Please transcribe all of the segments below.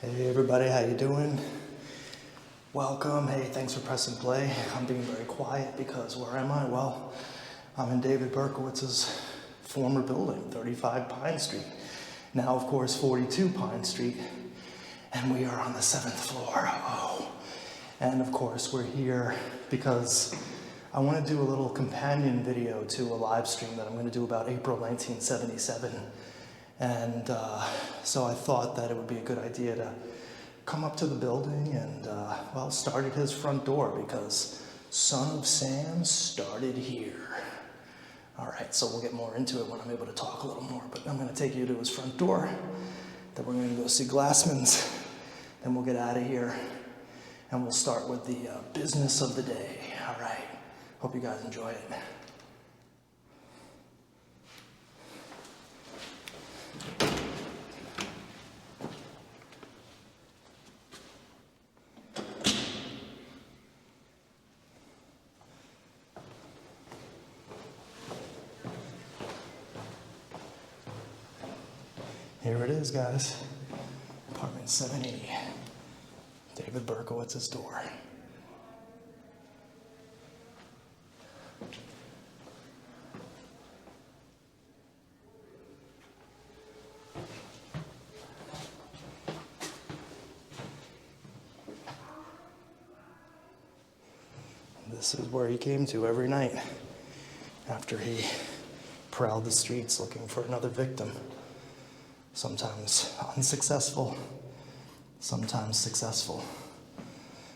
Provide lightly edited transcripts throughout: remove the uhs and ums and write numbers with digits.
Hey everybody, how you doing? Welcome. Hey, thanks for pressing play. I'm being very quiet because where am I? Well, I'm in David Berkowitz's former building, 35 Pine Street. Now, of course, 42 Pine Street, and we are on the 7th floor. Oh, and of course, we're here because I want to do a little companion video to a live stream that I'm going to do about April 1977. And so I thought that it would be a good idea to come up to the building and, well, start at his front door because Son of Sam started here. All right, so we'll get more into it when I'm able to talk a little more, but I'm going to take you to his front door. Then we're going to go see Glassman's. Then we'll get out of here and we'll start with the business of the day. All right, hope you guys enjoy it. Here it is, guys. Apartment 7E. David Berkowitz's door. This is where he came to every night after he prowled the streets looking for another victim. Sometimes unsuccessful, sometimes successful.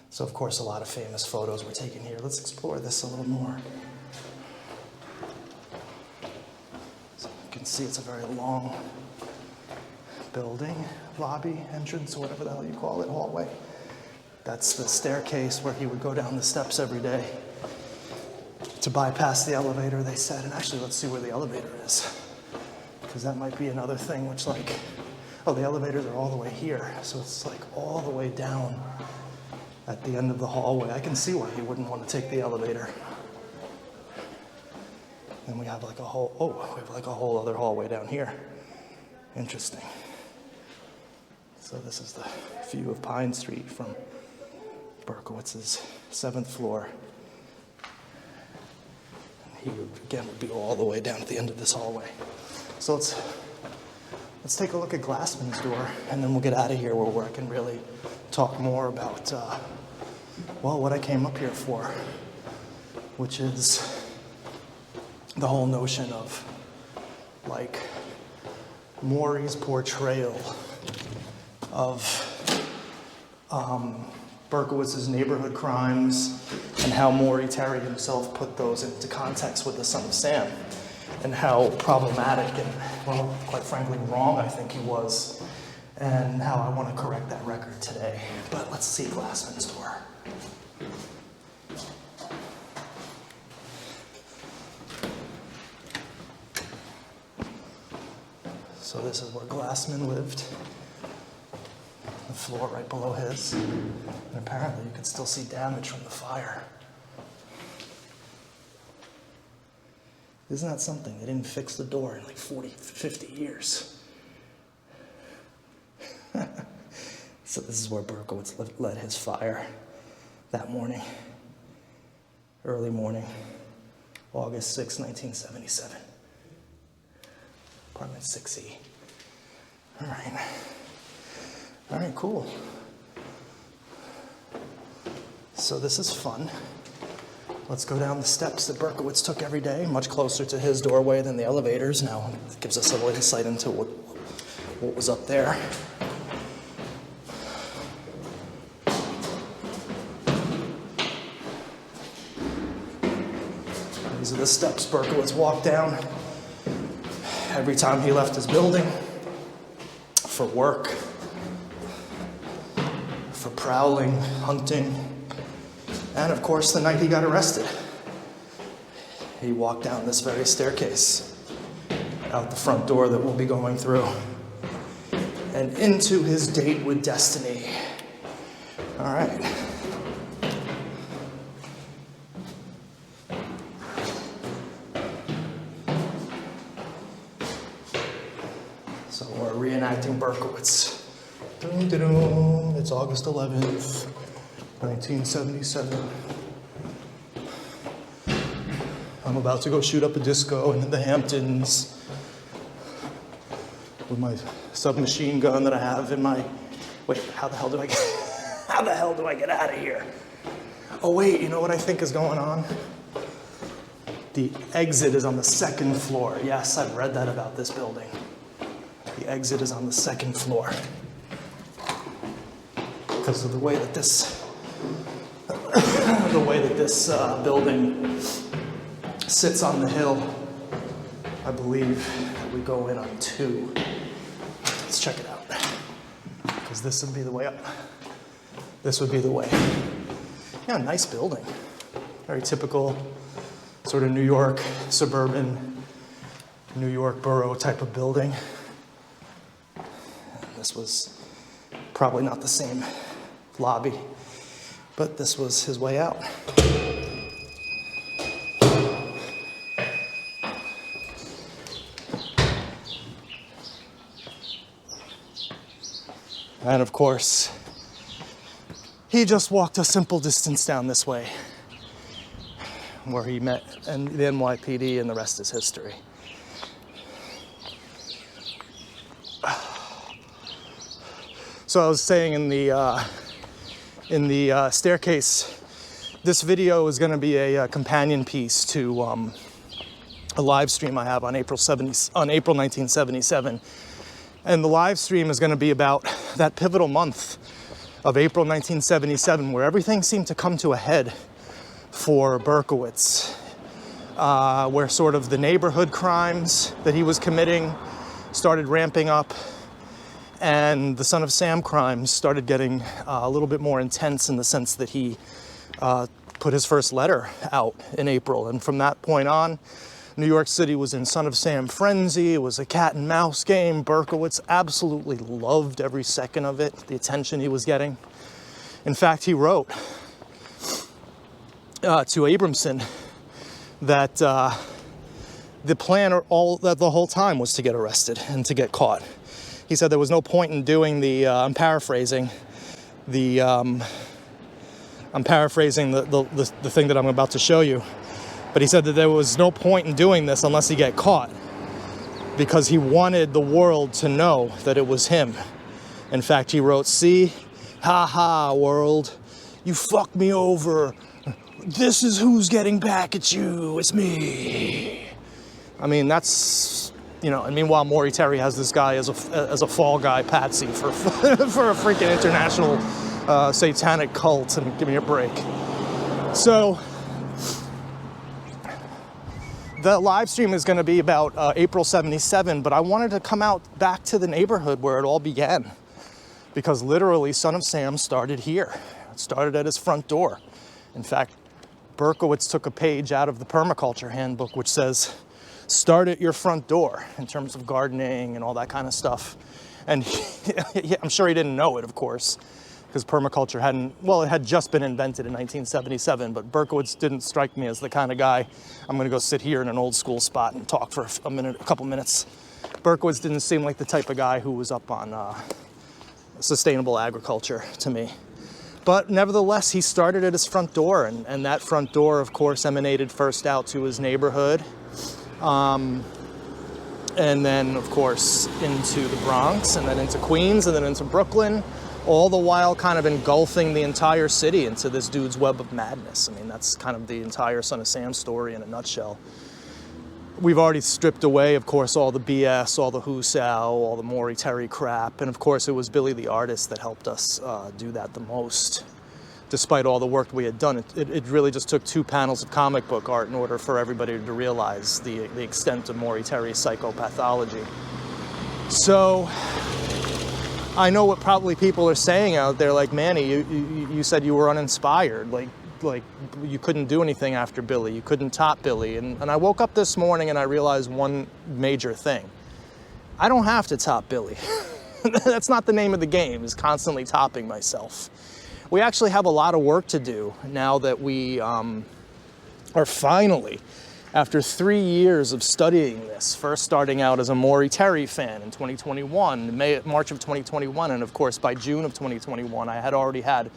So of course a lot of famous photos were taken here. Let's explore this a little more. So you can see it's a very long building, lobby, entrance, or whatever the hell you call it, hallway. That's the staircase where he would go down the steps every day to bypass the elevator, they said. And actually, let's see where the elevator is, because that might be another thing which, like, oh, the elevators are all the way here. So it's like all the way down at the end of the hallway. I can see why he wouldn't want to take the elevator. Then we have like a whole, we have like a whole other hallway down here. Interesting. So this is the view of Pine Street from Berkowitz's 7th floor. And he would, again, would be all the way down at the end of this hallway. So let's take a look at Glassman's door, and then we'll get out of here where I can really talk more about, well, what I came up here for, which is the whole notion of, like, Maury's portrayal of Berkowitz's neighborhood crimes and how Maury Terry himself put those into context with the Son of Sam, and how problematic and, well, quite frankly, wrong I think he was, and how I want to correct that record today. But let's see Glassman's door. So this is where Glassman lived. The floor right below his. And apparently you can still see damage from the fire. Isn't that something? They didn't fix the door in like 40, 50 years. So this is where Berkowitz led his fire that morning. Early morning, August 6, 1977. Apartment 6E. All right. All right, cool. So this is fun. Let's go down the steps that Berkowitz took every day, much closer to his doorway than the elevators. Now it gives us a little insight into what was up there. These are the steps Berkowitz walked down every time he left his building for work, for prowling, hunting, and of course the night he got arrested. He walked down this very staircase out the front door that we'll be going through and into his date with destiny. All right. So we're reenacting Berkowitz It's August 11th, 1977. I'm about to go shoot up a disco in the Hamptons with my submachine gun that I have in my... Wait, how the hell do I get out of here? Oh wait, you know what I think is going on? The exit is on the second floor. Yes, I've read that about this building. The exit is on the second floor. Because of the way that this, building sits on the hill, I believe that we go in on 2. Let's check it out. Because this would be the way up. This would be the way. Yeah, nice building. Very typical sort of New York, suburban, New York borough type of building. And this was probably not the same lobby, but this was his way out. And of course, he just walked a simple distance down this way, where he met and the NYPD, and the rest is history. So I was saying in the staircase, this video is going to be a companion piece to a live stream I have on April 1977, and the live stream is going to be about that pivotal month of April 1977, where everything seemed to come to a head for Berkowitz, where sort of the neighborhood crimes that he was committing started ramping up, and the Son of Sam crimes started getting a little bit more intense in the sense that he put his first letter out in April. And from that point on, New York City was in Son of Sam frenzy. It was a cat and mouse game. Berkowitz absolutely loved every second of it, the attention he was getting. In fact, he wrote to Abramson that the plan the whole time was to get arrested and to get caught. He said there was no point in doing the, I'm paraphrasing the thing that I'm about to show you, but he said that there was no point in doing this unless he get caught, because he wanted the world to know that it was him. In fact, he wrote, "See, ha ha, world, you fucked me over. This is who's getting back at you. It's me." I mean, that's, you know, and meanwhile, Maury Terry has this guy as a fall guy patsy for for a freaking international satanic cult. And give me a break. So the live stream is going to be about April 77, but I wanted to come out back to the neighborhood where it all began, because literally Son of Sam started here. It started at his front door. In fact, Berkowitz took a page out of the permaculture handbook, which says, start at your front door in terms of gardening and all that kind of stuff. And I'm sure he didn't know it, of course, because permaculture it had just been invented in 1977, but Berkowitz didn't strike me as the kind of guy, I'm gonna go sit here in an old school spot and talk for a couple minutes. Berkowitz didn't seem like the type of guy who was up on sustainable agriculture to me. But nevertheless, he started at his front door, and that front door, of course, emanated first out to his neighborhood, and then, of course, into the Bronx, and then into Queens, and then into Brooklyn, all the while kind of engulfing the entire city into this dude's web of madness. I mean, that's kind of the entire Son of Sam story in a nutshell. We've already stripped away, of course, all the BS, all the Husau, all the Maury Terry crap, and of course it was Billy the artist that helped us do that the most. Despite all the work we had done, it really just took 2 panels of comic book art in order for everybody to realize the extent of Maury Terry's psychopathology. So I know what probably people are saying out there, like, Manny, you said you were uninspired, like you couldn't do anything after Billy, you couldn't top Billy. And I woke up this morning and I realized one major thing. I don't have to top Billy. That's not the name of the game, is constantly topping myself. We actually have a lot of work to do now that we are finally After 3 years of studying this, first starting out as a Maury Terry fan in 2021, March of 2021, and of course by June of 2021, I had already had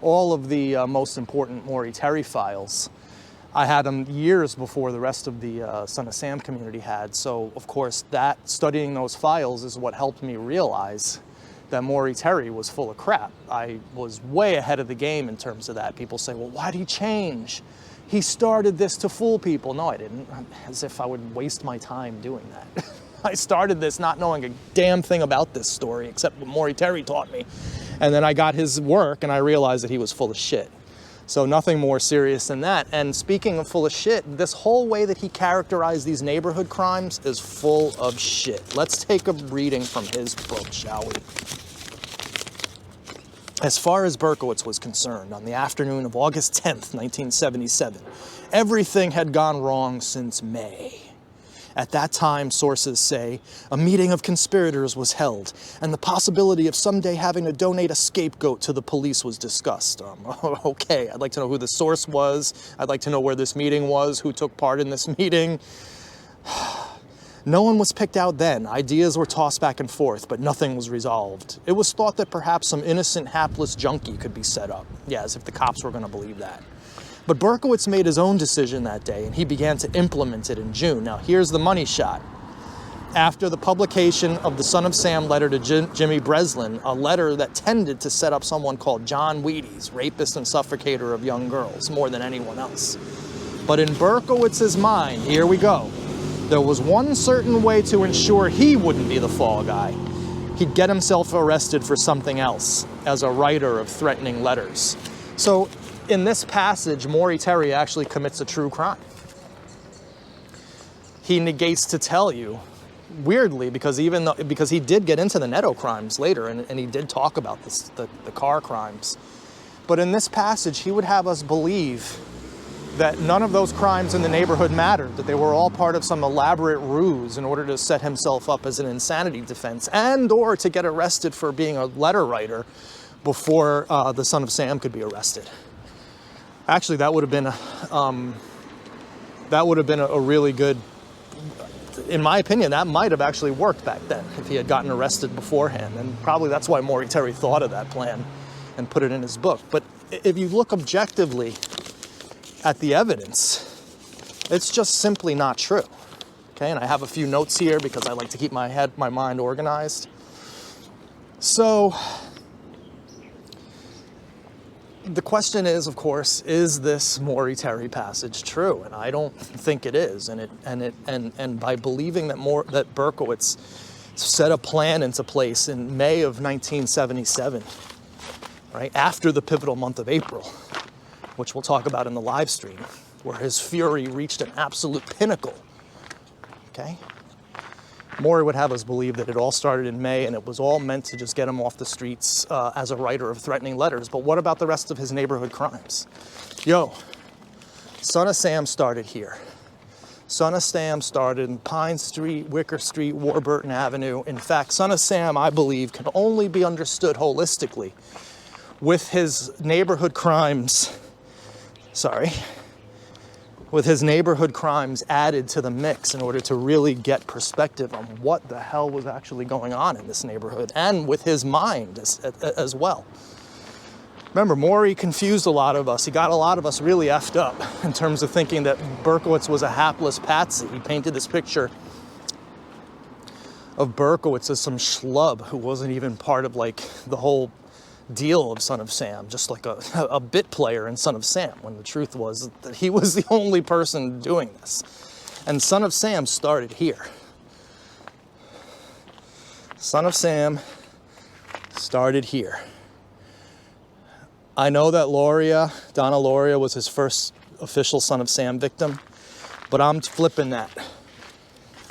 all of the most important Maury Terry files. I had them years before the rest of the Son of Sam community had. So of course studying those files is what helped me realize that Maury Terry was full of crap. I was way ahead of the game in terms of that. People say, well, why'd he change? He started this to fool people. No, I didn't. As if I would waste my time doing that. I started this not knowing a damn thing about this story except what Maury Terry taught me. And then I got his work and I realized that he was full of shit. So nothing more serious than that. And speaking of full of shit, this whole way that he characterized these neighborhood crimes is full of shit. Let's take a reading from his book, shall we? As far as Berkowitz was concerned, on the afternoon of August 10th, 1977, everything had gone wrong since May. At that time, sources say, a meeting of conspirators was held, and the possibility of someday having to donate a scapegoat to the police was discussed. Okay, I'd like to know who the source was. I'd like to know where this meeting was, who took part in this meeting. No one was picked out then. Ideas were tossed back and forth, but nothing was resolved. It was thought that perhaps some innocent, hapless junkie could be set up. Yeah, as if the cops were going to believe that. But Berkowitz made his own decision that day, and he began to implement it in June. Now, here's the money shot. After the publication of the Son of Sam letter to Jimmy Breslin, a letter that tended to set up someone called John Wheaties, rapist and suffocator of young girls, more than anyone else. But in Berkowitz's mind, here we go, there was one certain way to ensure he wouldn't be the fall guy. He'd get himself arrested for something else, as a writer of threatening letters. So, in this passage, Maury Terry actually commits a true crime. He negates to tell you, weirdly, because he did get into the Netto crimes later, and he did talk about the car crimes. But in this passage, he would have us believe that none of those crimes in the neighborhood mattered, that they were all part of some elaborate ruse in order to set himself up as an insanity defense, and or to get arrested for being a letter writer before the Son of Sam could be arrested. Actually, that would have been a really good, in my opinion, that might have actually worked back then if he had gotten arrested beforehand. And probably that's why Maury Terry thought of that plan and put it in his book. But if you look objectively at the evidence, it's just simply not true. Okay, and I have a few notes here because I like to keep my mind organized. So the question is, of course, is this Maury Terry passage true? And I don't think it is. And by believing that Berkowitz set a plan into place in May of 1977, right after the pivotal month of April, which we'll talk about in the live stream, where his fury reached an absolute pinnacle. Okay, Maury would have us believe that it all started in May and it was all meant to just get him off the streets as a writer of threatening letters. But what about the rest of his neighborhood crimes? Yo, Son of Sam started here. Son of Sam started in Pine Street, Wicker Street, Warburton Avenue. In fact, Son of Sam, I believe, can only be understood holistically with his neighborhood crimes, with his neighborhood crimes added to the mix in order to really get perspective on what the hell was actually going on in this neighborhood, and with his mind as well. Remember, Maury confused a lot of us. He got a lot of us really effed up in terms of thinking that Berkowitz was a hapless patsy. He painted this picture of Berkowitz as some schlub who wasn't even part of like the whole deal of Son of Sam, just like a bit player in Son of Sam, when the truth was that he was the only person doing this. And Son of Sam started here. Son of Sam started here. I know that Donna Loria was his first official Son of Sam victim, but I'm flipping that.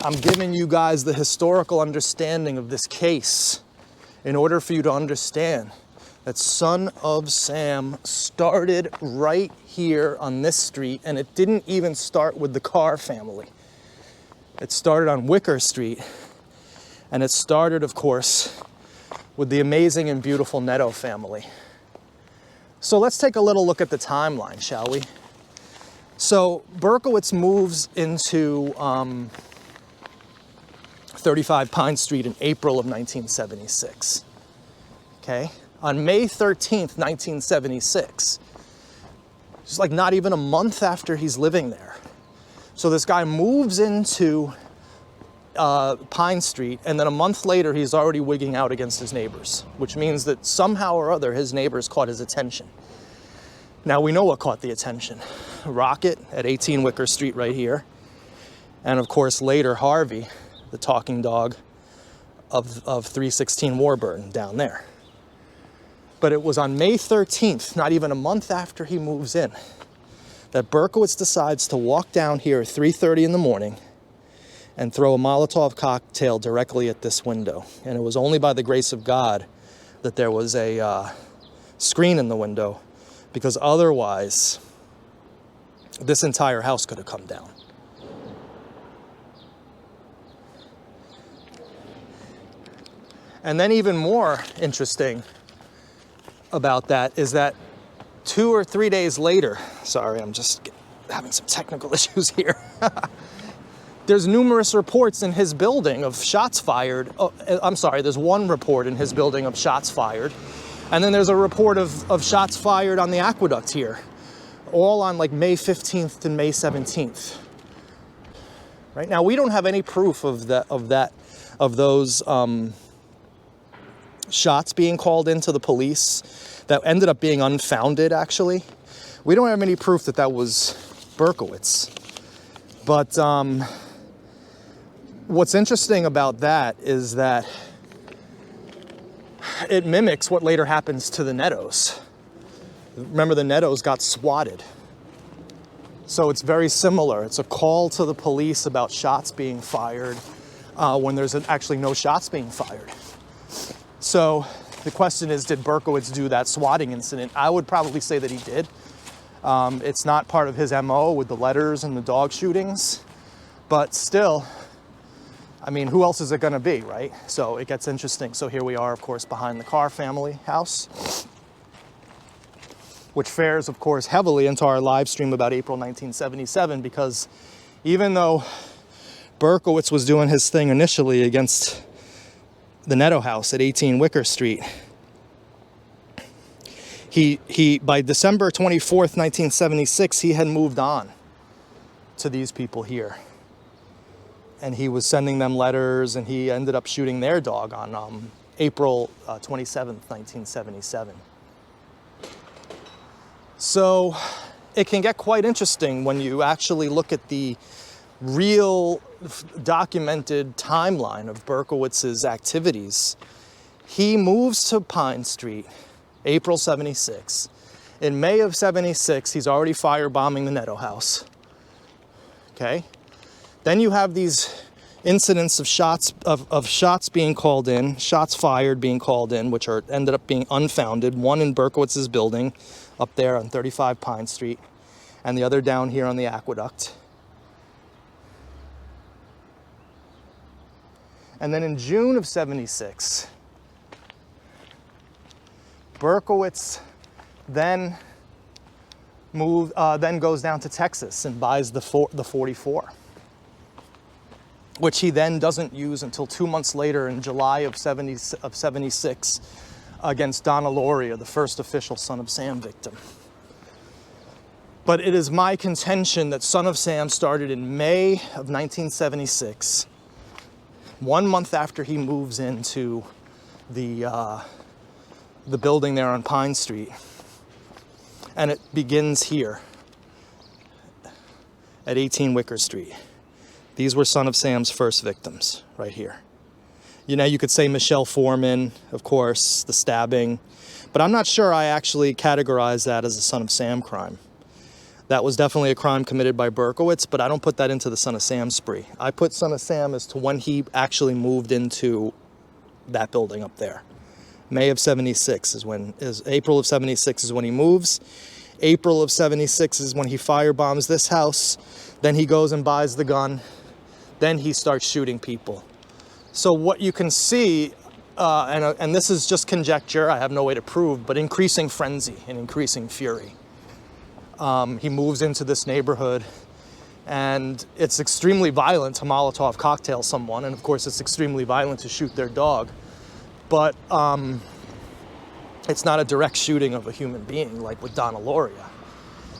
I'm giving you guys the historical understanding of this case in order for you to understand that Son of Sam started right here on this street, and it didn't even start with the Carr family. It started on Wicker Street, and it started, of course, with the amazing and beautiful Netto family. So let's take a little look at the timeline, shall we? So Berkowitz moves into 35 Pine Street in April of 1976. Okay? On May 13th, 1976, it's like not even a month after he's living there. So this guy moves into Pine Street, and then a month later, he's already wigging out against his neighbors, which means that somehow or other, his neighbors caught his attention. Now, we know what caught the attention. Rocket at 18 Wicker Street right here. And of course, later, Harvey, the talking dog of 316 Warburton down there. But it was on May 13th, not even a month after he moves in, that Berkowitz decides to walk down here at 3:30 in the morning and throw a Molotov cocktail directly at this window. And it was only by the grace of God that there was a screen in the window, because otherwise this entire house could have come down. And then even more interesting about that is that 2 or 3 days later, sorry, I'm just having some technical issues here. There's numerous reports in his building of shots fired. Oh, I'm sorry, there's one report in his building of shots fired. And then there's a report of shots fired on the aqueduct here, all on like May 15th and May 17th. Right now, we don't have any proof of those shots being called into the police that ended up being unfounded, actually. We don't have any proof that that was Berkowitz. But what's interesting about that is that it mimics what later happens to the Nettos. Remember, the Nettos got swatted. So it's very similar. It's a call to the police about shots being fired when there's actually no shots being fired. So the question is, did Berkowitz do that swatting incident? I would probably say that he did. It's not part of his MO with the letters and the dog shootings, but still, I mean, who else is it going to be, right? So it gets interesting. So here we are, of course, behind the Carr family house, which fares, of course, heavily into our live stream about April 1977, because even though Berkowitz was doing his thing initially against the Netto house at 18 Wicker Street, he by December 24th, 1976, he had moved on to these people here. And he was sending them letters, and he ended up shooting their dog on April 27th, 1977. So it can get quite interesting when you actually look at the real documented timeline of Berkowitz's activities. He moves to Pine Street, April 76. In May of 76, he's already firebombing the Netto house. Okay? Then you have these incidents of shots being called in, shots fired being called in, which ended up being unfounded. One in Berkowitz's building up there on 35 Pine Street, and the other down here on the aqueduct. And then in June of 76, Berkowitz then goes down to Texas and buys the 44. Which he then doesn't use until 2 months later in July of 76 against Donna Loria, the first official Son of Sam victim. But it is my contention that Son of Sam started in May of 1976, 1 month after he moves into the building there on Pine Street. And it begins here at 18 Wicker Street. These were Son of Sam's first victims, right here. You know, you could say Michelle Foreman, of course, the stabbing, but I'm not sure I actually categorize that as a Son of Sam crime. That was definitely a crime committed by Berkowitz, but I don't put that into the Son of Sam spree. I put Son of Sam as to when he actually moved into that building up there. April of 76 is when he moves. April of 76 is when he firebombs this house. Then he goes and buys the gun. Then he starts shooting people. So what you can see, and this is just conjecture, I have no way to prove, but increasing frenzy and increasing fury. he moves into this neighborhood, and it's extremely violent to Molotov cocktail someone, and of course it's extremely violent to shoot their dog, but it's not a direct shooting of a human being like with Donna Lauria.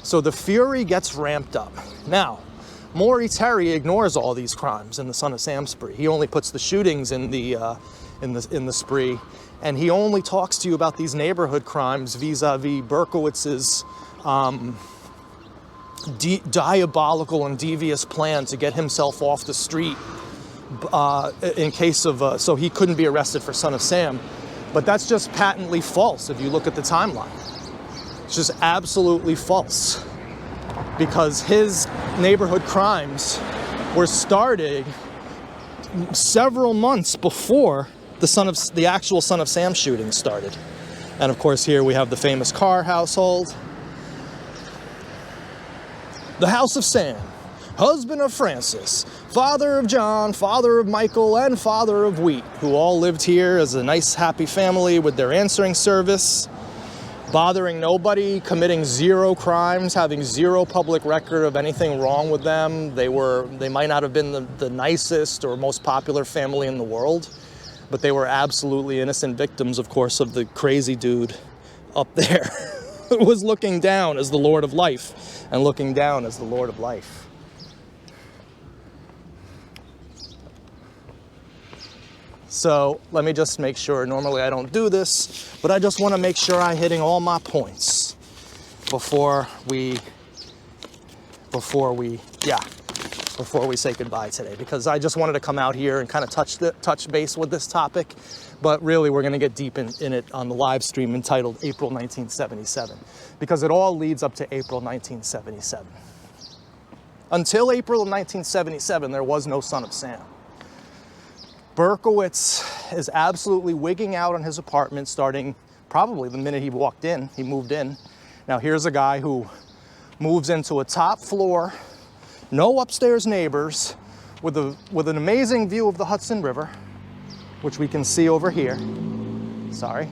So the fury gets ramped up. Now, Maury Terry ignores all these crimes in the Son of Sam spree. He only puts the shootings in the spree, and he only talks to you about these neighborhood crimes vis-a-vis Berkowitz's diabolical and devious plan to get himself off the street in case of, so he couldn't be arrested for Son of Sam. But that's just patently false if you look at the timeline. It's just absolutely false, because his neighborhood crimes were started several months before the actual Son of Sam shooting started. And of course here we have the famous Carr household. The House of Sam, husband of Francis, father of John, father of Michael, and father of Wheat, who all lived here as a nice, happy family with their answering service, bothering nobody, committing zero crimes, having zero public record of anything wrong with them. They might not have been the nicest or most popular family in the world, but they were absolutely innocent victims, of course, of the crazy dude up there who was looking down as the Lord of Life and looking down as the Lord of Life. So let me just make sure, normally I don't do this, but I just want to make sure I'm hitting all my points before we say goodbye today, because I just wanted to come out here and kind of touch base with this topic, but really we're going to get deep in it on the live stream entitled April 1977, because it all leads up to April 1977. Until April of 1977, there was no Son of Sam. Berkowitz is absolutely wigging out on his apartment starting probably the minute he moved in. Now here's a guy who moves into a top floor, no upstairs neighbors, with an amazing view of the Hudson River, which we can see over here. Sorry.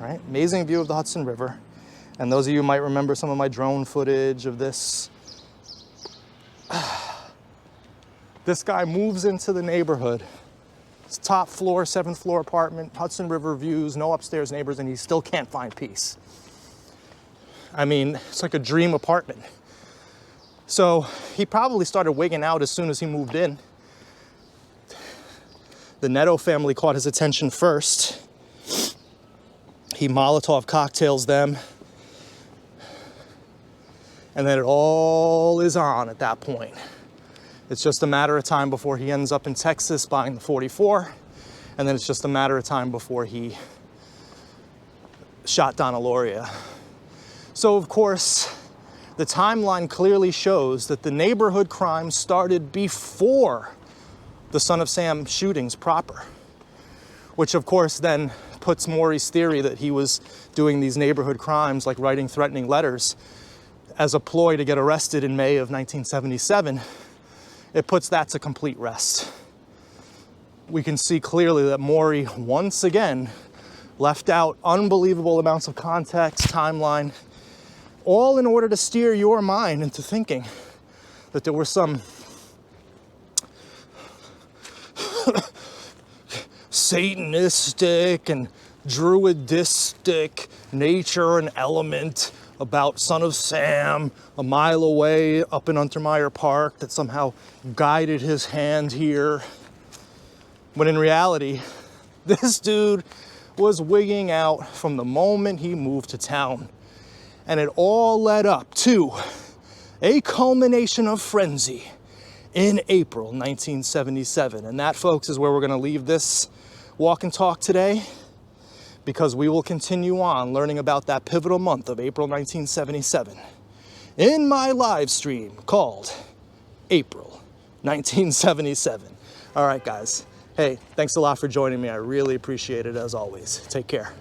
Right? Amazing view of the Hudson River. And those of you might remember some of my drone footage of this. This guy moves into the neighborhood. It's top floor, 7th floor apartment, Hudson River views, no upstairs neighbors, and he still can't find peace. I mean, it's like a dream apartment. So he probably started wigging out as soon as he moved in. The Netto family caught his attention first. He Molotov cocktails them. And then it all is on at that point. It's just a matter of time before he ends up in Texas buying the 44. And then it's just a matter of time before he shot Donna Lauria. So, of course, the timeline clearly shows that the neighborhood crime started before the Son of Sam shootings proper, which, of course, then puts Maury's theory that he was doing these neighborhood crimes, like writing threatening letters, as a ploy to get arrested in May of 1977. It puts that to complete rest. We can see clearly that Maury, once again, left out unbelievable amounts of context, timeline, all in order to steer your mind into thinking that there was some Satanistic and druidistic nature and element about Son of Sam a mile away up in Untermeyer Park that somehow guided his hand here. When in reality, this dude was wigging out from the moment he moved to town. And it all led up to a culmination of frenzy in April 1977. And that, folks, is where we're going to leave this walk and talk today, because we will continue on learning about that pivotal month of April 1977 in my live stream called April 1977. All right, guys. Hey, thanks a lot for joining me. I really appreciate it, as always. Take care.